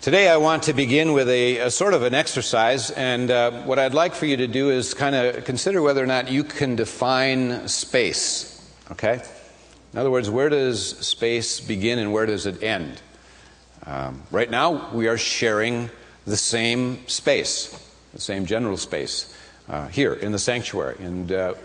Today I want to begin with a sort of an exercise, and what I'd like for you to do is kind of consider whether or not you can define space, okay? In other words, where does space begin and where does it end? Right now we are sharing the same space, the same general space here in the sanctuary, and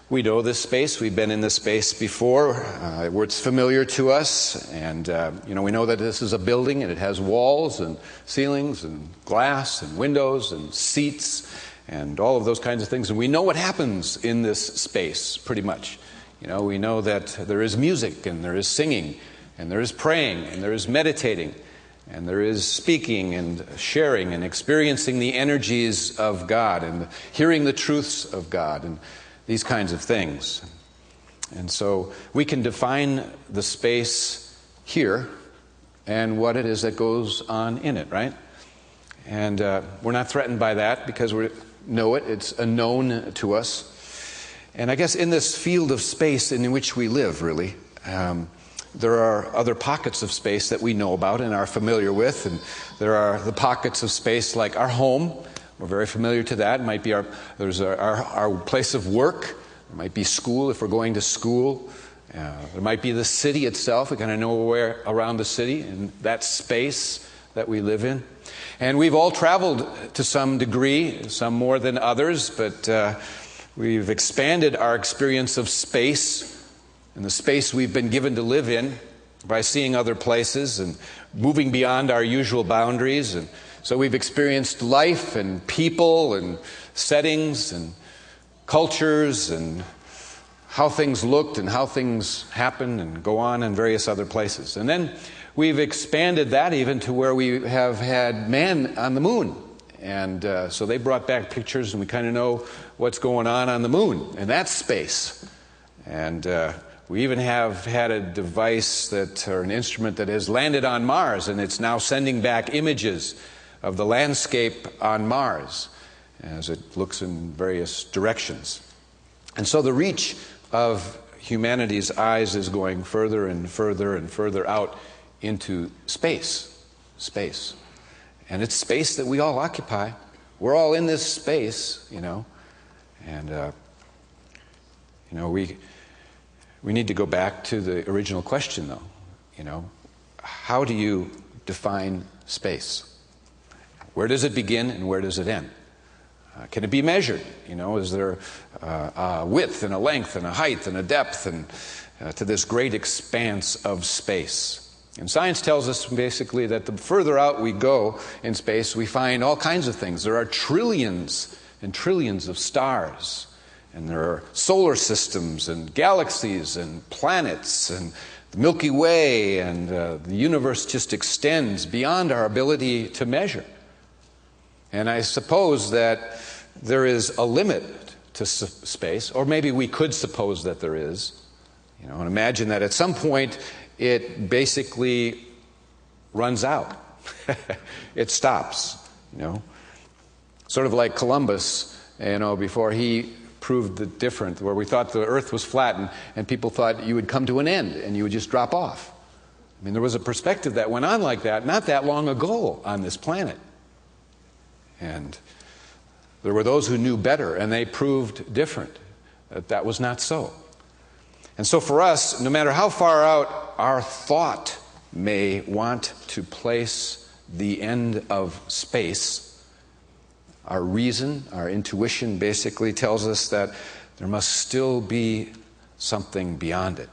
we know this space. We've been in this space before. It's familiar to us, and we know that this is a building, and it has walls and ceilings and glass and windows and seats and all of those kinds of things. And we know what happens in this space pretty much. We know that there is music, and there is singing, and there is praying, and there is meditating, and there is speaking and sharing and experiencing the energies of God and hearing the truths of God and these kinds of things. And so we can define the space here and what it is that goes on in it, right? And we're not threatened by that because we know it. It's a known to us. And I guess in this field of space in which we live, really, there are other pockets of space that we know about and are familiar with. And there are the pockets of space like our home. We're very familiar to that. It might be our place of work. It might be school if we're going to school. There might be the city itself. We kind of know where around the city and that space that we live in. And we've all traveled to some degree, some more than others, but we've expanded our experience of space and the space we've been given to live in by seeing other places and moving beyond our usual boundaries. And so we've experienced life and people and settings and cultures and how things looked and how things happen and go on in various other places. And then we've expanded that even to where we have had man on the moon. And so they brought back pictures and we kind of know what's going on the moon and that space. And we even have had a device or an instrument that has landed on Mars, and it's now sending back images of the landscape on Mars as it looks in various directions. And so the reach of humanity's eyes is going further and further and further out into space. And it's space that we all occupy. We're all in this space, and we need to go back to the original question, though. How do you define space? Where does it begin and where does it end? Can it be measured? Is there a width and a length and a height and a depth and to this great expanse of space? And science tells us basically that the further out we go in space, we find all kinds of things. There are trillions and trillions of stars, and there are solar systems and galaxies and planets and the Milky Way, and the universe just extends beyond our ability to measure. And I suppose that there is a limit to space, or maybe we could suppose that there is. And imagine that at some point it basically runs out. It stops, Sort of like Columbus, before he proved it different, where we thought the earth was flat and people thought you would come to an end and you would just drop off. There was a perspective that went on like that not that long ago on this planet. And there were those who knew better, and they proved different, that was not so. And so for us, no matter how far out our thought may want to place the end of space, our reason, our intuition basically tells us that there must still be something beyond it.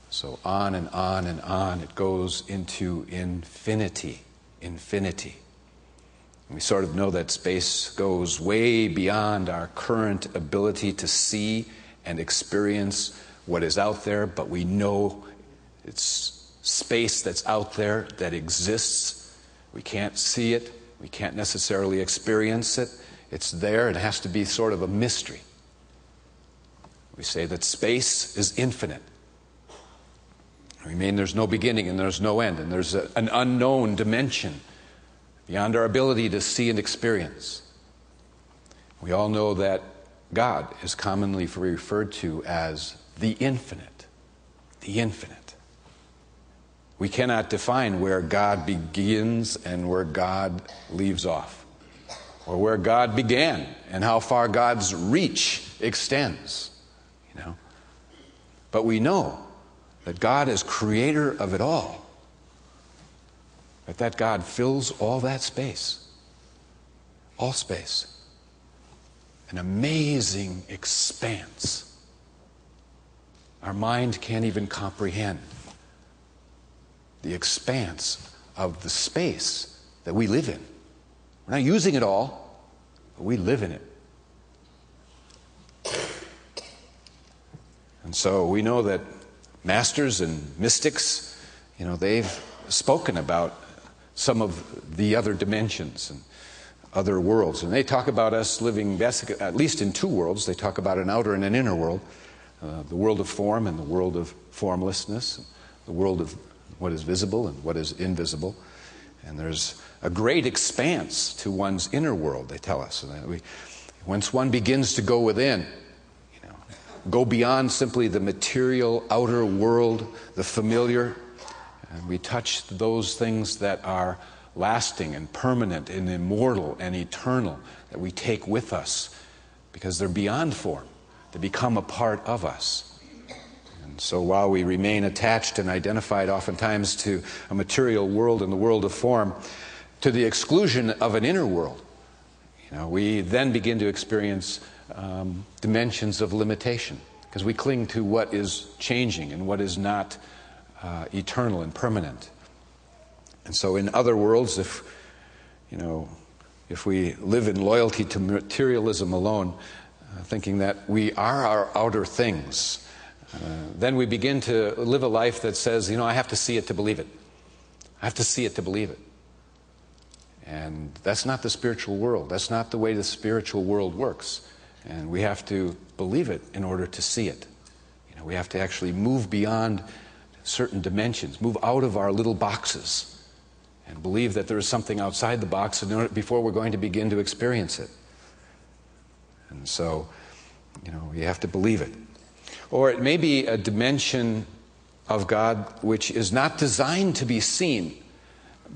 So on and on and on it goes into infinity. We sort of know that space goes way beyond our current ability to see and experience what is out there, but we know it's space that's out there that exists. We can't see it. We can't necessarily experience it. It's there. It has to be sort of a mystery. We say that space is infinite. We mean there's no beginning and there's no end, and there's an unknown dimension beyond our ability to see and experience. We all know that God is commonly referred to as the infinite. The infinite. We cannot define where God begins and where God leaves off, or where God began and how far God's reach extends, you know. But we know that God is creator of it all, that God fills all that space, all space, an amazing expanse. Our mind can't even comprehend the expanse of the space that we live in. We're not using it all, but we live in it. And so we know that masters and mystics, you know, they've spoken about some of the other dimensions and other worlds. And they talk about us living basically, at least in two worlds. They talk about an outer and an inner world, the world of form and the world of formlessness, the world of what is visible and what is invisible. And there's a great expanse to one's inner world, they tell us. And once one begins to go within, you know, go beyond simply the material outer world, the familiar, and we touch those things that are lasting and permanent and immortal and eternal, that we take with us because they're beyond form. They become a part of us. And so while we remain attached and identified oftentimes to a material world and the world of form, to the exclusion of an inner world, you know, we then begin to experience dimensions of limitation, because we cling to what is changing and what is not eternal and permanent. And so in other worlds, if we live in loyalty to materialism alone, thinking that we are our outer things, then we begin to live a life that says, I have to see it to believe it. I have to see it to believe it. And that's not the spiritual world. That's not the way the spiritual world works. And we have to believe it in order to see it. We have to actually move beyond certain dimensions, move out of our little boxes, and believe that there is something outside the box before we're going to begin to experience it. And so, we have to believe it. Or it may be a dimension of God which is not designed to be seen,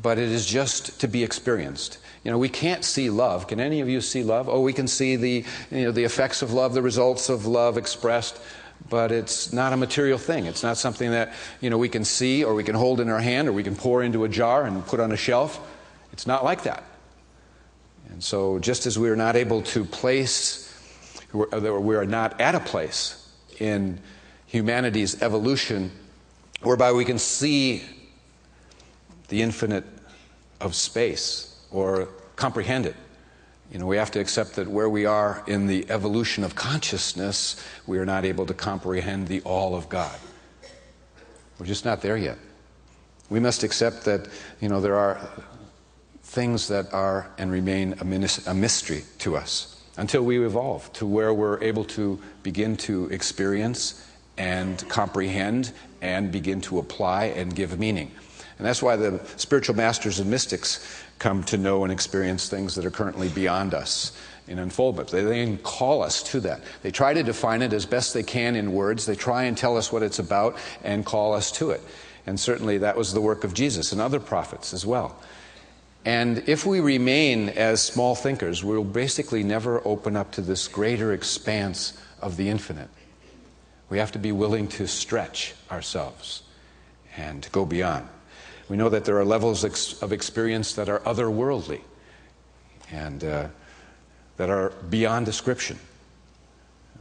but it is just to be experienced. We can't see love. Can any of you see love? Oh, we can see the effects of love, the results of love expressed, but it's not a material thing. It's not something that, we can see or we can hold in our hand or we can pour into a jar and put on a shelf. It's not like that. And so just as we are not able to we are not at a place in humanity's evolution whereby we can see the infinite of space or comprehend it. We have to accept that where we are in the evolution of consciousness, we are not able to comprehend the all of God. We're just not there yet. We must accept that, there are things that are and remain a mystery to us until we evolve to where we're able to begin to experience and comprehend and begin to apply and give meaning. And that's why the spiritual masters and mystics come to know and experience things that are currently beyond us in unfoldment. They call us to that. They try to define it as best they can in words. They try and tell us what it's about and call us to it. And certainly that was the work of Jesus and other prophets as well. And if we remain as small thinkers, we'll basically never open up to this greater expanse of the infinite. We have to be willing to stretch ourselves and to go beyond. We know that there are levels of experience that are otherworldly and that are beyond description,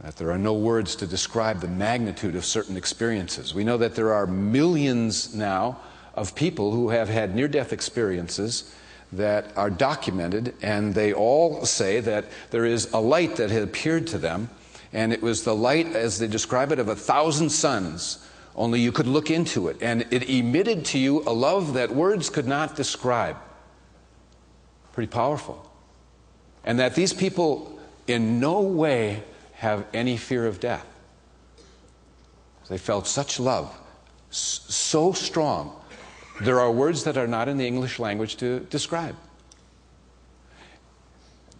that there are no words to describe the magnitude of certain experiences. We know that there are millions now of people who have had near-death experiences that are documented, and they all say that there is a light that had appeared to them, and it was the light, as they describe it, of 1,000 suns. Only you could look into it, and it emitted to you a love that words could not describe. Pretty powerful. And that these people in no way have any fear of death. They felt such love, so strong. There are words that are not in the English language to describe.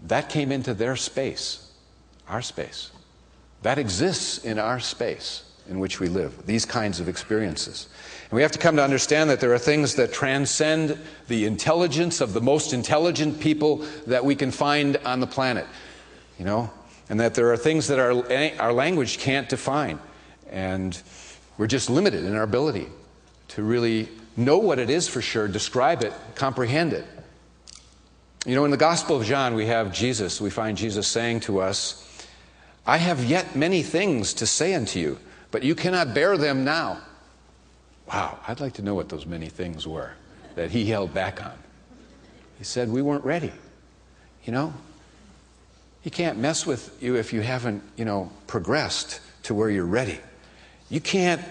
That came into their space, our space. That exists in our space, in which we live, these kinds of experiences. And we have to come to understand that there are things that transcend the intelligence of the most intelligent people that we can find on the planet, and that there are things that our language can't define. And we're just limited in our ability to really know what it is for sure, describe it, comprehend it. In the Gospel of John, we find Jesus saying to us, I have yet many things to say unto you, but you cannot bear them now. Wow, I'd like to know what those many things were that he held back on. He said we weren't ready. He can't mess with you if you haven't, progressed to where you're ready. You can't,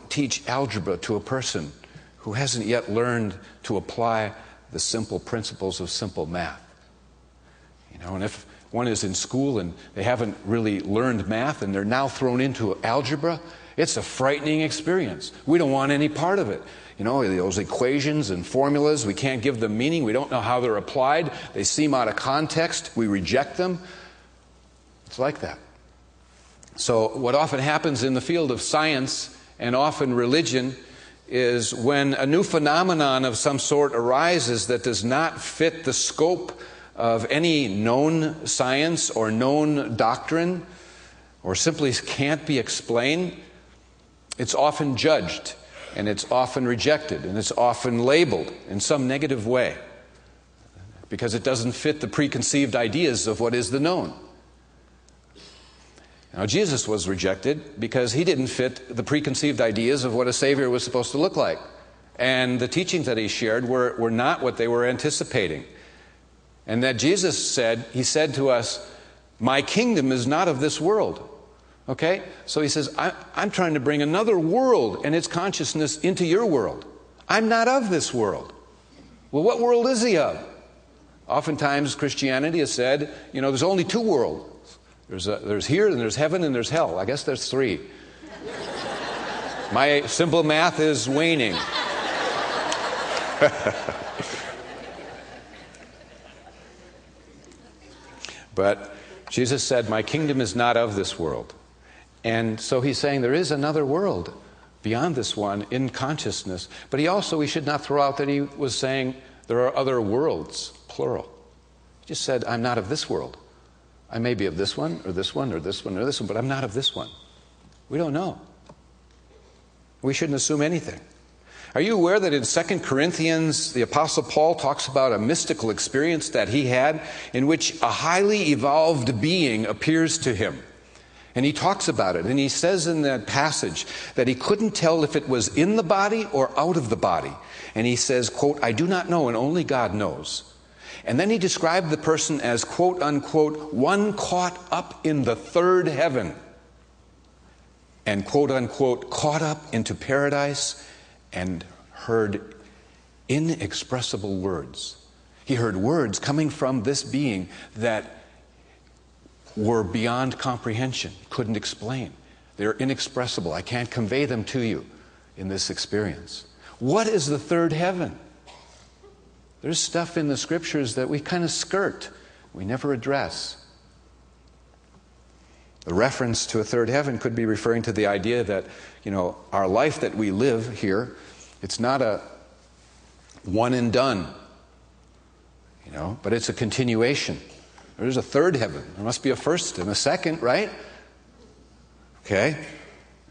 teach algebra to a person who hasn't yet learned to apply the simple principles of simple math. And if one is in school and they haven't really learned math and they're now thrown into algebra, it's a frightening experience. We don't want any part of it. Those equations and formulas, we can't give them meaning. We don't know how they're applied. They seem out of context. We reject them. It's like that. So what often happens in the field of science and often religion is when a new phenomenon of some sort arises that does not fit the scope of any known science or known doctrine, or simply can't be explained, it's often judged, and it's often rejected, and it's often labeled in some negative way because it doesn't fit the preconceived ideas of what is the known. Now, Jesus was rejected because he didn't fit the preconceived ideas of what a Savior was supposed to look like. And the teachings that he shared were not what they were anticipating. And that Jesus said, he said to us, my kingdom is not of this world. Okay? So he says, I'm trying to bring another world and its consciousness into your world. I'm not of this world. Well, what world is he of? Oftentimes Christianity has said, there's only two worlds. There's here and there's heaven and there's hell. I guess there's three. My simple math is waning. But Jesus said, my kingdom is not of this world. And so he's saying there is another world beyond this one in consciousness. But we should not throw out that he was saying there are other worlds, plural. He just said, I'm not of this world. I may be of this one, or this one, or this one, or this one, but I'm not of this one. We don't know. We shouldn't assume anything. Are you aware that in 2 Corinthians, the Apostle Paul talks about a mystical experience that he had in which a highly evolved being appears to him? And he talks about it, and he says in that passage that he couldn't tell if it was in the body or out of the body. And he says, quote, I do not know, and only God knows. And then he described the person as, quote, unquote, one caught up in the third heaven. And, quote, unquote, caught up into paradise and heard inexpressible words. He heard words coming from this being that were beyond comprehension, couldn't explain. They're inexpressible. I can't convey them to you in this experience. What is the third heaven? There's stuff in the scriptures that we kind of skirt. We never address. The reference to a third heaven could be referring to the idea that, our life that we live here, it's not a one and done, but it's a continuation. There's a third heaven. There must be a first and a second, right? Okay?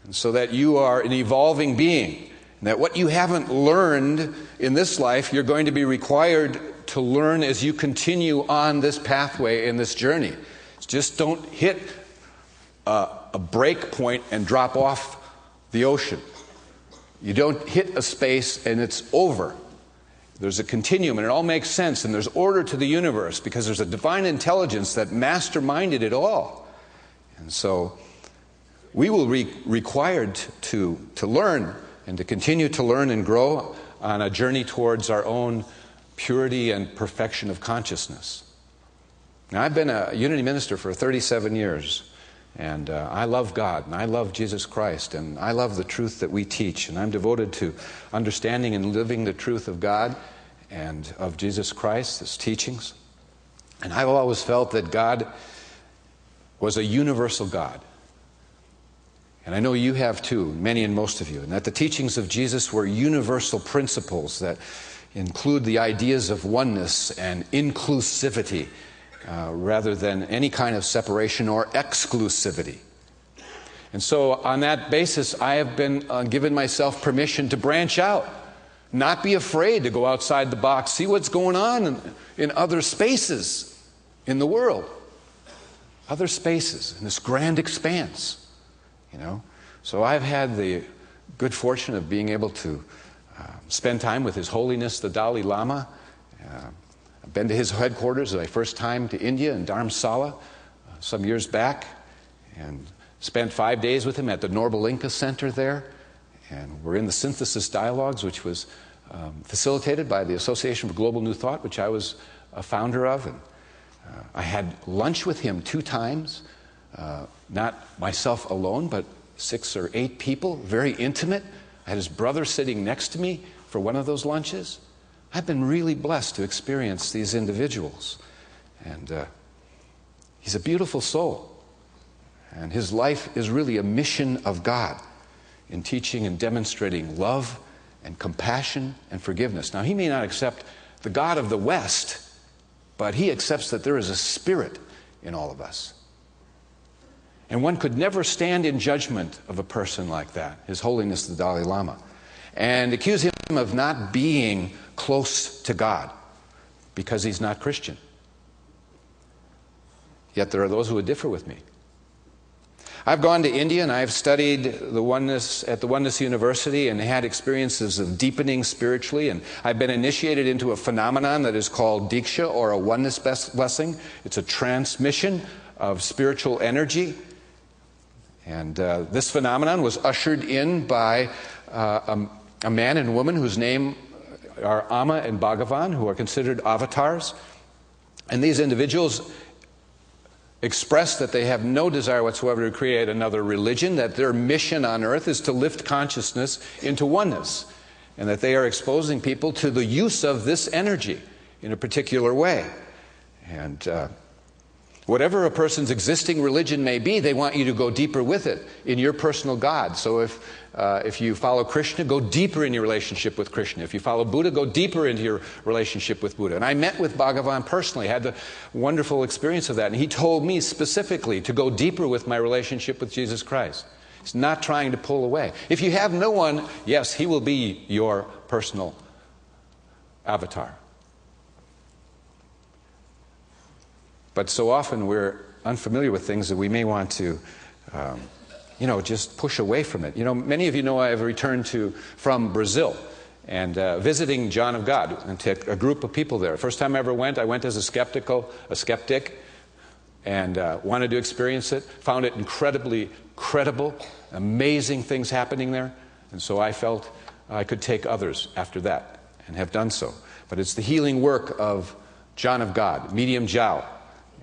And so that you are an evolving being. And that what you haven't learned in this life, you're going to be required to learn as you continue on this pathway in this journey. Just don't hit a break point and drop off the ocean. You don't hit a space and it's over. There's a continuum and it all makes sense, and there's order to the universe because there's a divine intelligence that masterminded it all. And so we will be required to learn and to continue to learn and grow on a journey towards our own purity and perfection of consciousness. Now, I've been a Unity minister for 37 years, and I love God, and I love Jesus Christ, and I love the truth that we teach, and I'm devoted to understanding and living the truth of God and of Jesus Christ, His teachings. And I've always felt that God was a universal God. and I know you have too, many and most of you, and that the teachings of Jesus were universal principles that include the ideas of oneness and inclusivity rather than any kind of separation or exclusivity. And so on that basis, I have been given myself permission to branch out, not be afraid to go outside the box, see what's going on in other spaces in the world, other spaces in this grand expanse, you know. So I've had the good fortune of being able to spend time with His Holiness the Dalai Lama. I've been to his headquarters my first time to India in Dharamsala some years back, and spent 5 days with him at the Norbalinka Center there. And we're in the Synthesis Dialogues, which was facilitated by the Association for Global New Thought, which I was a founder of. And I had lunch with him 2 times, not myself alone, but 6 or 8 people, very intimate. I had his brother sitting next to me for one of those lunches. I've been really blessed to experience these individuals. And he's a beautiful soul. And his life is really a mission of God in teaching and demonstrating love and compassion and forgiveness. Now, he may not accept the God of the West, but he accepts that there is a spirit in all of us. And one could never stand in judgment of a person like that, His Holiness the Dalai Lama, and accuse him of not being close to God because he's not Christian. Yet there are those who would differ with me. I've gone to India and I've studied the oneness at the Oneness University and had experiences of deepening spiritually, and I've been initiated into a phenomenon that is called Deeksha, or a oneness blessing. It's a transmission of spiritual energy. And this phenomenon was ushered in by a man and woman whose name are Amma and Bhagavan, who are considered avatars. And these individuals express that they have no desire whatsoever to create another religion, that their mission on earth is to lift consciousness into oneness, and that they are exposing people to the use of this energy in a particular way. And whatever a person's existing religion may be, they want you to go deeper with it in your personal God. So if you follow Krishna, go deeper in your relationship with Krishna. If you follow Buddha, go deeper into your relationship with Buddha. And I met with Bhagavan personally, had the wonderful experience of that. And he told me specifically to go deeper with my relationship with Jesus Christ. He's not trying to pull away. If you have no one, yes, he will be your personal avatar. But so often we're unfamiliar with things that we may want to, just push away from it. You know, many of you know I have returned from Brazil and visiting John of God and a group of people there. First time I ever went, I went as a skeptic, and wanted to experience it. Found it incredibly credible, amazing things happening there. And so I felt I could take others after that and have done so. But it's the healing work of John of God, Medium Jiao,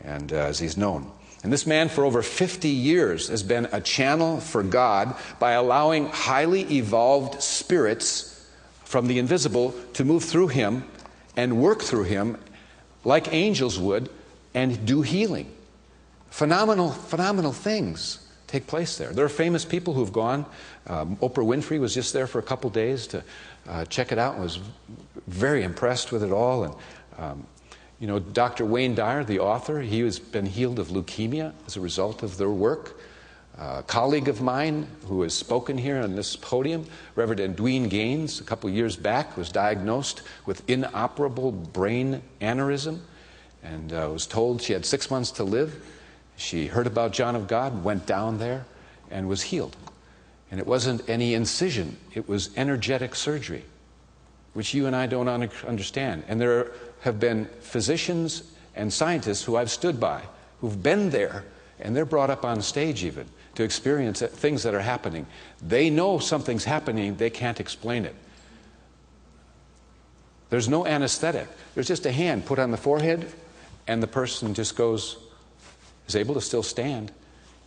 and as he's known. And this man for over 50 years has been a channel for God by allowing highly evolved spirits from the invisible to move through him and work through him like angels would and do healing. Phenomenal things take place there. There are famous people who've gone. Oprah Winfrey was just there for a couple days to check it out and was very impressed with it all. And Dr. Wayne Dyer, the author, he has been healed of leukemia as a result of their work. A colleague of mine who has spoken here on this podium, Reverend Edwene Gaines, a couple years back, was diagnosed with inoperable brain aneurysm and was told she had 6 months to live. She heard about John of God, went down there, and was healed. And it wasn't any incision, it was energetic surgery, which you and I don't understand. And there have been physicians and scientists who I've stood by, who've been there, and they're brought up on stage even to experience things that are happening. They know something's happening, they can't explain it. There's no anesthetic. There's just a hand put on the forehead, and the person just is able to still stand.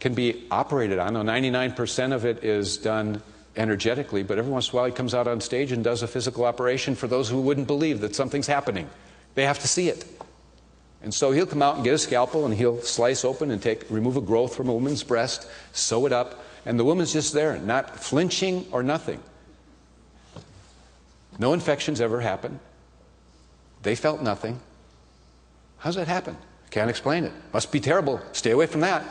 Can be operated on. 99% of it is done energetically, but every once in a while he comes out on stage and does a physical operation for those who wouldn't believe that something's happening. They have to see it. And so he'll come out and get a scalpel and he'll slice open and remove a growth from a woman's breast, sew it up, And the woman's just there, not flinching or nothing. No infections ever happened. They felt nothing. How's that happen? Can't explain it. Must be terrible. Stay away from that.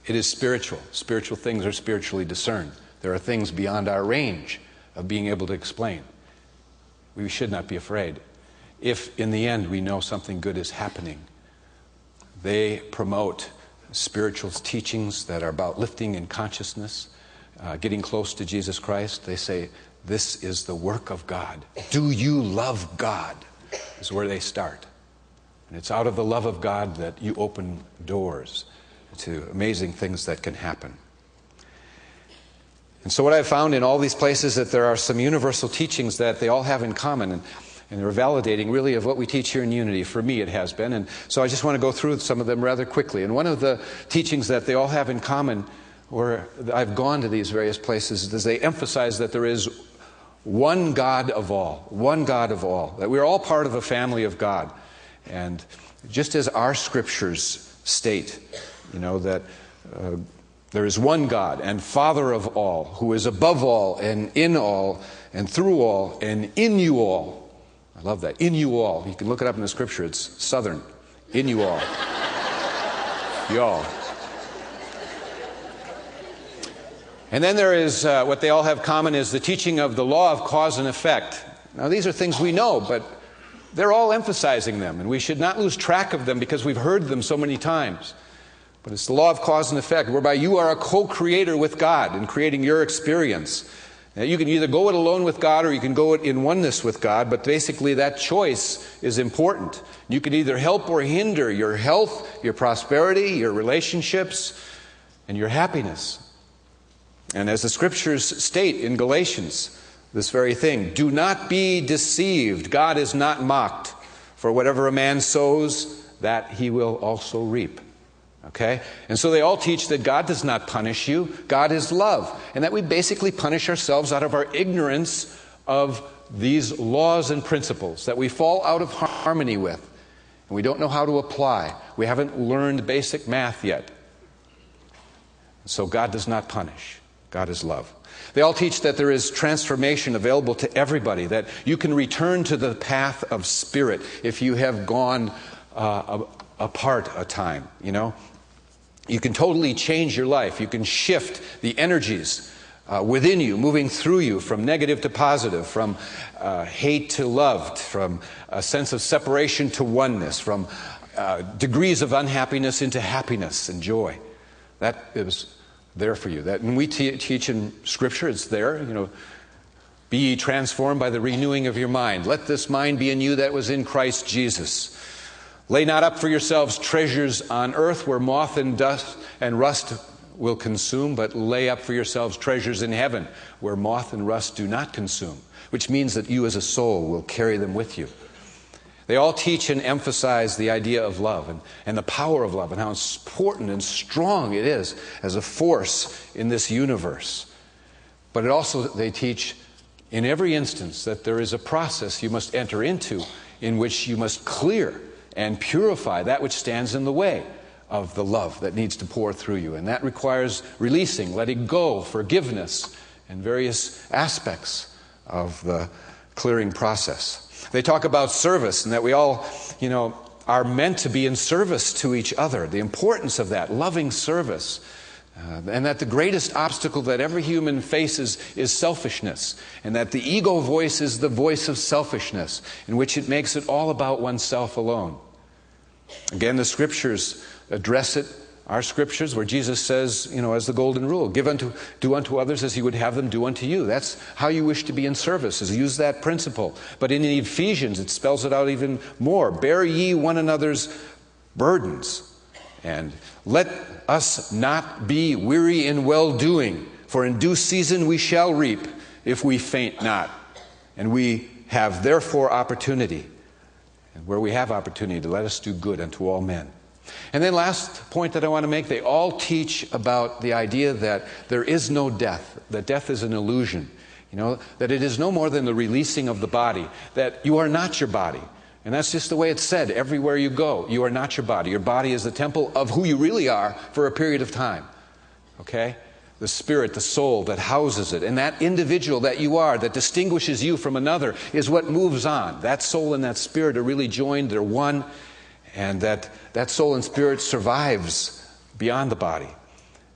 It is spiritual. Spiritual things are spiritually discerned. There are things beyond our range of being able to explain. We should not be afraid. If in the end we know something good is happening, they promote spiritual teachings that are about lifting in consciousness, getting close to Jesus Christ. They say, this is the work of God. Do you love God? Is where they start. And it's out of the love of God that you open doors to amazing things that can happen. And so what I've found in all these places that there are some universal teachings that they all have in common, and they're validating really of what we teach here in Unity. For me it has been. And so I just want to go through some of them rather quickly. And one of the teachings that they all have in common, where I've gone to these various places, is they emphasize that there is one God of all. One God of all. That we're all part of a family of God. And just as our scriptures state, that there is one God and Father of all, who is above all and in all and through all and in you all. I love that. In you all. You can look it up in the scripture. It's Southern. In you all. Y'all. And then there is what they all have common is the teaching of the law of cause and effect. Now these are things we know, but they're all emphasizing them, and we should not lose track of them because we've heard them so many times. But it's the law of cause and effect, whereby you are a co-creator with God in creating your experience. Now, you can either go it alone with God or you can go it in oneness with God, but basically that choice is important. You can either help or hinder your health, your prosperity, your relationships, and your happiness. And as the scriptures state in Galatians, this very thing, do not be deceived. God is not mocked. For whatever a man sows, that he will also reap. Okay? And so they all teach that God does not punish you. God is love. And that we basically punish ourselves out of our ignorance of these laws and principles that we fall out of harmony with. And we don't know how to apply. We haven't learned basic math yet. So God does not punish. God is love. They all teach that there is transformation available to everybody, that you can return to the path of spirit if you have gone apart a time, You can totally change your life. You can shift the energies within you, moving through you from negative to positive, from hate to loved, from a sense of separation to oneness, from degrees of unhappiness into happiness and joy. That is there for you. That when we teach in Scripture, it's there. Be ye transformed by the renewing of your mind. Let this mind be in you that was in Christ Jesus. Lay not up for yourselves treasures on earth where moth and dust and rust will consume, but lay up for yourselves treasures in heaven where moth and rust do not consume, which means that you as a soul will carry them with you. They all teach and emphasize the idea of love and the power of love and how important and strong it is as a force in this universe. But they teach in every instance that there is a process you must enter into in which you must clear and purify that which stands in the way of the love that needs to pour through you. And that requires releasing, letting go, forgiveness, and various aspects of the clearing process. They talk about service and that we all, are meant to be in service to each other. The importance of that, loving service. And that the greatest obstacle that every human faces is selfishness. And that the ego voice is the voice of selfishness, in which it makes it all about oneself alone. Again, the scriptures address it. Our scriptures where Jesus says, as the golden rule, do unto others as you would have them do unto you. That's how you wish to be in service, is use that principle. But in Ephesians, it spells it out even more. Bear ye one another's burdens. And let us not be weary in well-doing, for in due season we shall reap if we faint not. And we have therefore opportunity. And where we have opportunity, to let us do good unto all men. And then last point that I want to make, they all teach about the idea that there is no death, that death is an illusion, that it is no more than the releasing of the body, that you are not your body, And that's just the way it's said everywhere you go. You are not your body. Your body is the temple of who you really are for a period of time. Okay? The spirit, the soul that houses it. And that individual that you are, that distinguishes you from another, is what moves on. That soul and that spirit are really joined. They're one. And that soul and spirit survives beyond the body.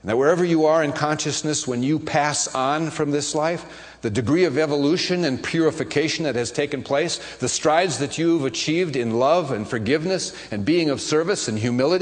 And that wherever you are in consciousness, when you pass on from this life, the degree of evolution and purification that has taken place, the strides that you've achieved in love and forgiveness and being of service and humility,